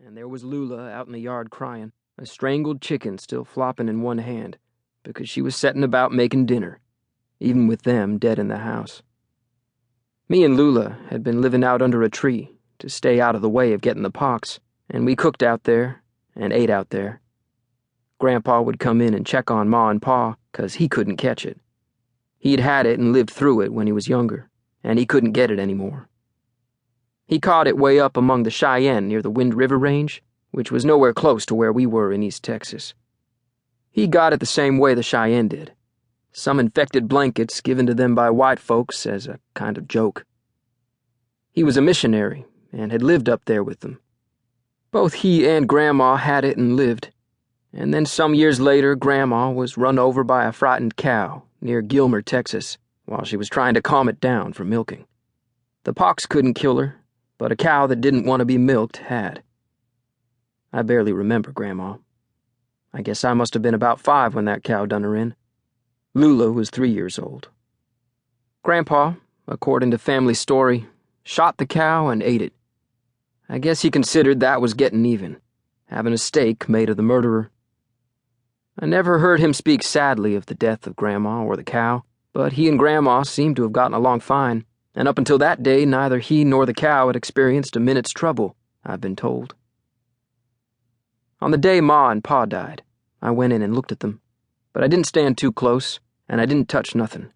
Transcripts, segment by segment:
and there was Lula out in the yard crying, a strangled chicken still flopping in one hand, because she was setting about making dinner, even with them dead in the house. Me and Lula had been living out under a tree to stay out of the way of getting the pox, and we cooked out there and ate out there. Grandpa would come in and check on Ma and Pa, 'cause he couldn't catch it. He'd had it and lived through it when he was younger, and he couldn't get it anymore. He caught it way up among the Cheyenne near the Wind River Range, which was nowhere close to where we were in East Texas. He got it the same way the Cheyenne did. Some infected blankets given to them by white folks as a kind of joke. He was a missionary and had lived up there with them. Both he and Grandma had it and lived, and then some years later Grandma was run over by a frightened cow near Gilmer, Texas, while she was trying to calm it down for milking. The pox couldn't kill her, but a cow that didn't want to be milked had. I barely remember Grandma. I guess I must have been about 5 when that cow done her in. Lula was 3 years old. Grandpa, according to family story, shot the cow and ate it. I guess he considered that was getting even, having a steak made of the murderer. I never heard him speak sadly of the death of Grandma or the cow, but he and Grandma seemed to have gotten along fine, and up until that day neither he nor the cow had experienced a minute's trouble, I've been told. On the day Ma and Pa died, I went in and looked at them, but I didn't stand too close, and I didn't touch nothing.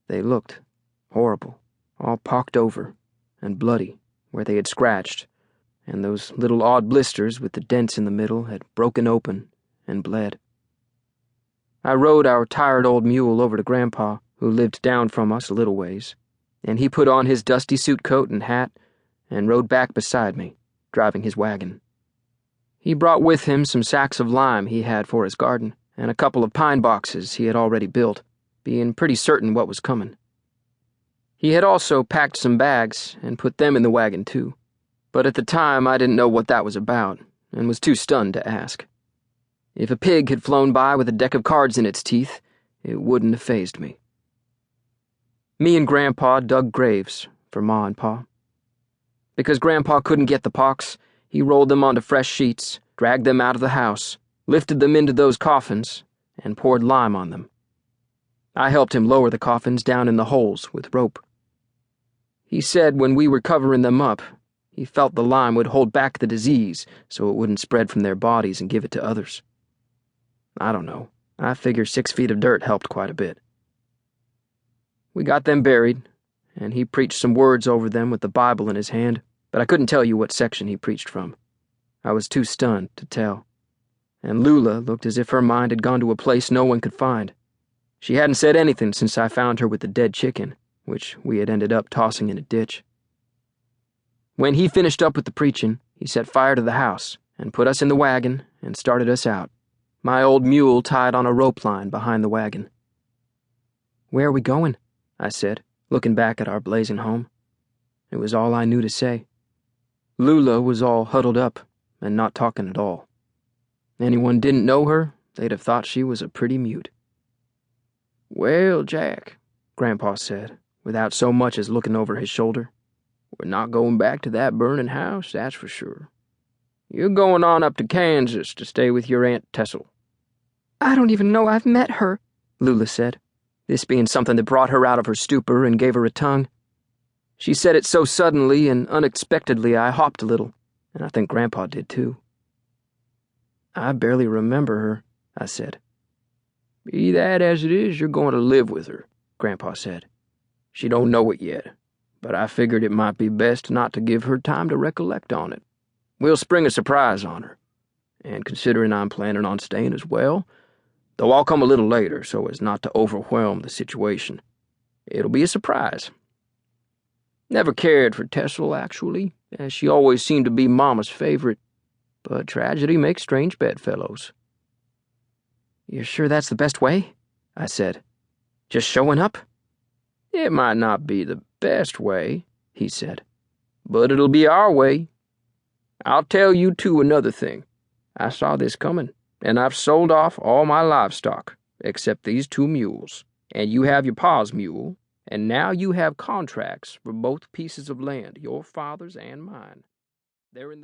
They looked horrible, all pocked over and bloody where they had scratched, and those little odd blisters with the dents in the middle had broken open and bled. I rode our tired old mule over to Grandpa, who lived down from us a little ways, and he put on his dusty suit coat and hat and rode back beside me, driving his wagon. He brought with him some sacks of lime he had for his garden, and a couple of pine boxes he had already built, being pretty certain what was coming. He had also packed some bags and put them in the wagon too, but at the time I didn't know what that was about, and was too stunned to ask. If a pig had flown by with a deck of cards in its teeth, it wouldn't have fazed me. Me and Grandpa dug graves for Ma and Pa. Because Grandpa couldn't get the pox, he rolled them onto fresh sheets, dragged them out of the house, lifted them into those coffins, and poured lime on them. I helped him lower the coffins down in the holes with rope. He said when we were covering them up, he felt the lime would hold back the disease so it wouldn't spread from their bodies and give it to others. I don't know. I figure 6 feet of dirt helped quite a bit. We got them buried, and he preached some words over them with the Bible in his hand, but I couldn't tell you what section he preached from. I was too stunned to tell. And Lula looked as if her mind had gone to a place no one could find. She hadn't said anything since I found her with the dead chicken, which we had ended up tossing in a ditch. When he finished up with the preaching, he set fire to the house and put us in the wagon and started us out, my old mule tied on a rope line behind the wagon. "Where are we going?" I said, looking back at our blazing home. It was all I knew to say. Lula was all huddled up and not talking at all. Anyone didn't know her, they'd have thought she was a pretty mute. "Well, Jack," Grandpa said, without so much as looking over his shoulder, "we're not going back to that burning house, that's for sure. You're going on up to Kansas to stay with your Aunt Tessel." "I don't even know I've met her," Lula said, this being something that brought her out of her stupor and gave her a tongue. She said it so suddenly and unexpectedly I hopped a little, and I think Grandpa did too. "I barely remember her," I said. "Be that as it is, you're going to live with her," Grandpa said. "She don't know it yet, but I figured it might be best not to give her time to recollect on it. We'll spring a surprise on her, and considering I'm planning on staying as well, though I'll come a little later so as not to overwhelm the situation, it'll be a surprise. Never cared for Tessel, actually, as she always seemed to be Mama's favorite, but tragedy makes strange bedfellows." "You're sure that's the best way?" I said. "Just showing up?" "It might not be the best way," he said, "but it'll be our way. I'll tell you, too, another thing. I saw this coming, and I've sold off all my livestock, except these 2 mules, and you have your pa's mule, and now you have contracts for both pieces of land, your father's and mine. They're in the